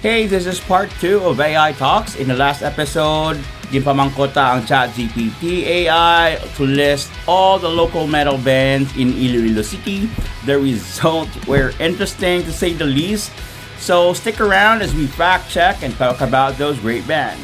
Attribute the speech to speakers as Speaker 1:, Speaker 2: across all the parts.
Speaker 1: Hey, this is part 2 of AI Talks. In the last episode, ginpamangkota ang ChatGPT AI to list all the local metal bands in Iloilo City. The results were interesting to say the least. So stick around as we fact check and talk about those great bands.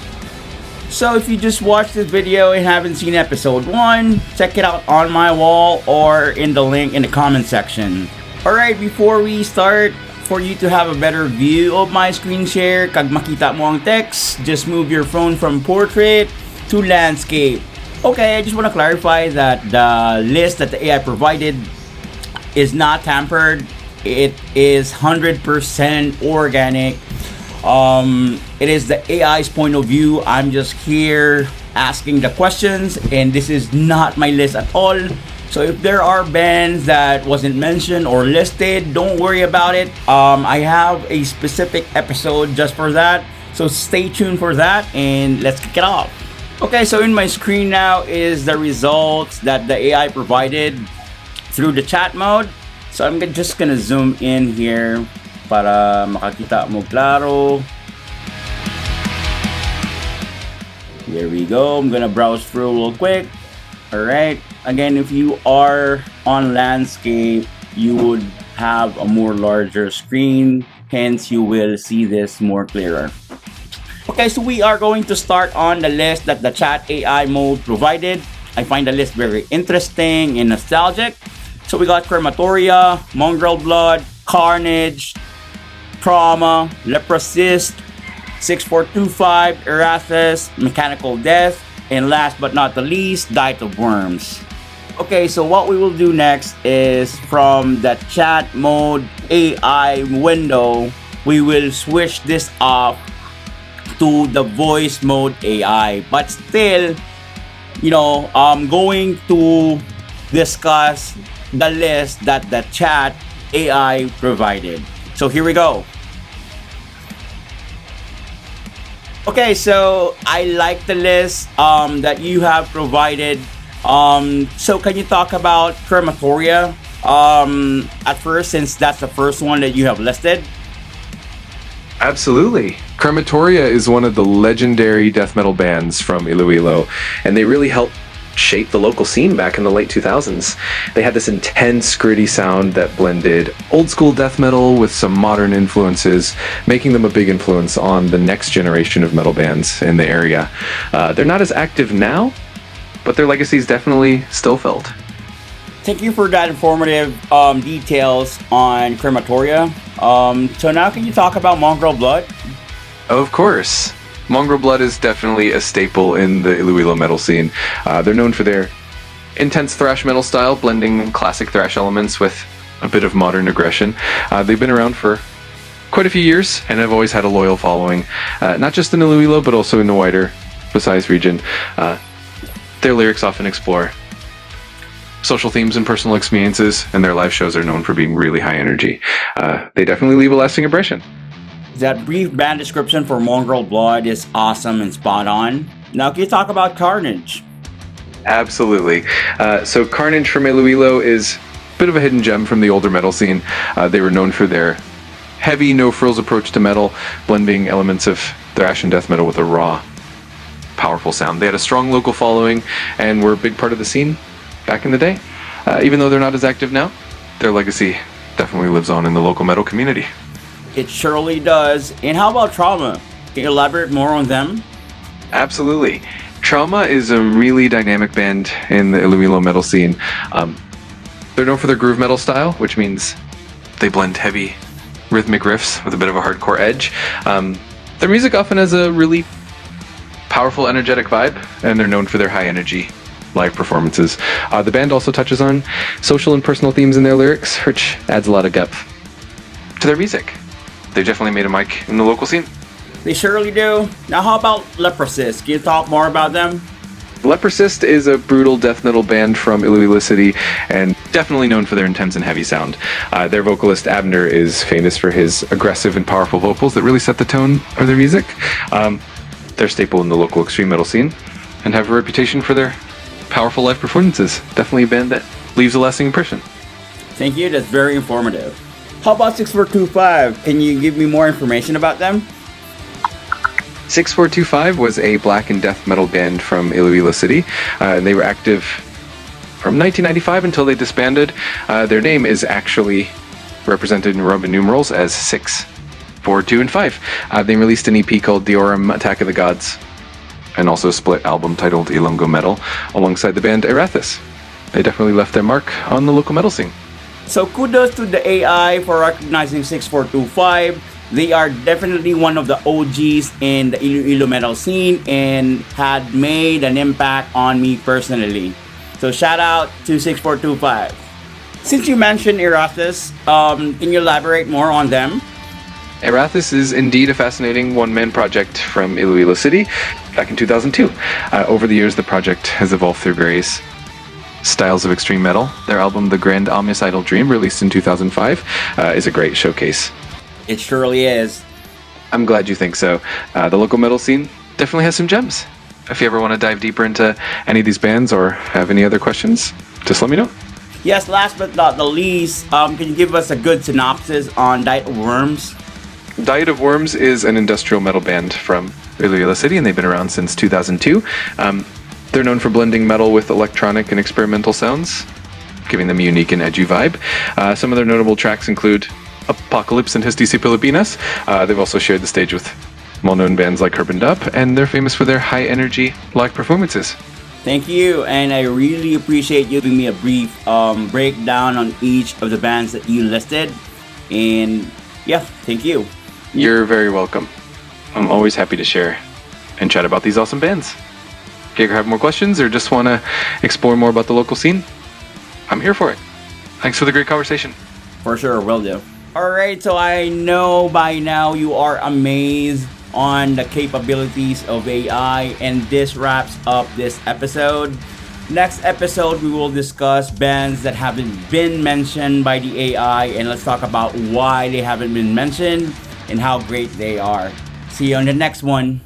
Speaker 1: So if you just watched this video and haven't seen episode 1, check it out on my wall or in the link in the comment section. Alright, before we start, for you to have a better view of my screen share, kag makita mo ang text, just move your phone from portrait to landscape. Okay, I just want to clarify that the list that the AI provided is not tampered. It is 100% organic. It is the AI's point of view. I'm just here asking the questions, and this is not my list at all. So if there are bands that wasn't mentioned or listed, don't worry about it. I have a specific episode just for that. So stay tuned for that and let's kick it off. Okay, so in my screen now is the results that the AI provided through the chat mode. So I'm just gonna zoom in here para makakita mo klaro. There we go. I'm gonna browse through real quick. Alright, again, if you are on landscape, you would have a more larger screen, hence you will see this more clearer. Okay, so we are going to start on the list that the chat AI mode provided. I find the list very interesting and nostalgic. So we got Crematoria, Mongrel Blood, Carnage, Trauma, Leprosist, 6425, Erathis, Mechanical Death, and last but not the least, Diet of Worms. Okay, so what we will do next is from the chat mode AI window, we will switch this off to the voice mode AI. But still, I'm going to discuss the list that the chat AI provided. So here we go. Okay, so I like the list that you have provided. So can you talk about Crematoria at first, since that's the first one that you have listed?
Speaker 2: Absolutely. Crematoria is one of the legendary death metal bands from Iloilo, and they really helped shape the local scene back in the late 2000s. They had this intense, gritty sound that blended old school death metal with some modern influences, making them a big influence on the next generation of metal bands in the area. They're not as active now, but their legacy is definitely still felt.
Speaker 1: Thank you for that informative details on Crematoria. So now can you talk about Mongrel Blood?
Speaker 2: Of course. Mongrel Blood is definitely a staple in the Iloilo metal scene. They're known for their intense thrash metal style, blending classic thrash elements with a bit of modern aggression. They've been around for quite a few years and have always had a loyal following, not just in Iloilo, but also in the wider Visayas region. Their lyrics often explore social themes and personal experiences, and their live shows are known for being really high energy. They definitely leave a lasting impression.
Speaker 1: That brief band description for Mongrel Blood is awesome and spot on. Now, can you talk about Carnage?
Speaker 2: Absolutely. So Carnage from Iloilo is a bit of a hidden gem from the older metal scene. They were known for their heavy, no-frills approach to metal, blending elements of thrash and death metal with a raw, powerful sound. They had a strong local following and were a big part of the scene back in the day. Even though they're not as active now, their legacy definitely lives on in the local metal community.
Speaker 1: It surely does. And how about Trauma? Can you elaborate more on them?
Speaker 2: Absolutely. Trauma is a really dynamic band in the Iloilo metal scene. They're known for their groove metal style, which means they blend heavy rhythmic riffs with a bit of a hardcore edge. Their music often has a really powerful, energetic vibe, and they're known for their high energy live performances. The band also touches on social and personal themes in their lyrics, which adds a lot of depth to their music. They've definitely made a mark in the local scene.
Speaker 1: They surely do. Now, how about Leprosist? Can you talk more about them?
Speaker 2: Leprosist is a brutal death metal band from Iloilo City, and definitely known for their intense and heavy sound. Their vocalist Abner is famous for his aggressive and powerful vocals that really set the tone of their music. They're a staple in the local extreme metal scene, and have a reputation for their powerful live performances. Definitely a band that leaves a lasting impression.
Speaker 1: Thank you, that's very informative. How about 6425? Can you give me more information about them?
Speaker 2: 6425 was a black and death metal band from Iloilo City. They were active from 1995 until they disbanded. Their name is actually represented in Roman numerals as 6, 4, 2, and 5. They released an EP called Diorum Attack of the Gods, and also a split album titled Ilongo Metal alongside the band Erathis. They definitely left their mark on the local metal scene.
Speaker 1: So kudos to the AI for recognizing 6425. They are definitely one of the OGs in the Iloilo metal scene and had made an impact on me personally. So shout out to 6425. Since you mentioned Erathis, can you elaborate more on them?
Speaker 2: Erathis is indeed a fascinating one-man project from Iloilo City back in 2002. Over the years, the project has evolved through various styles of extreme metal. Their album, The Grand Homicidal Dream, released in 2005, is a great showcase.
Speaker 1: It surely is.
Speaker 2: I'm glad you think so. The local metal scene definitely has some gems. If you ever want to dive deeper into any of these bands or have any other questions, just let me know.
Speaker 1: Yes, last but not the least, can you give us a good synopsis on Diet of Worms?
Speaker 2: Diet of Worms is an industrial metal band from Iloilo City, and they've been around since 2002. They're known for blending metal with electronic and experimental sounds, giving them a unique and edgy vibe. Some of their notable tracks include Apocalypse and Histy Pilipinas. They've also shared the stage with well-known bands like Herb and Up, and they're famous for their high-energy live performances.
Speaker 1: Thank you, and I really appreciate you giving me a brief breakdown on each of the bands that you listed. And yeah, thank you.
Speaker 2: You're very welcome. I'm always happy to share and chat about these awesome bands. If you ever have more questions or just want to explore more about the local scene, I'm here for it. Thanks for the great conversation.
Speaker 1: For sure, will do. Alright, so I know by now you are amazed on the capabilities of AI, and this wraps up this episode. Next episode, we will discuss bands that haven't been mentioned by the AI, and let's talk about why they haven't been mentioned and how great they are. See you on the next one.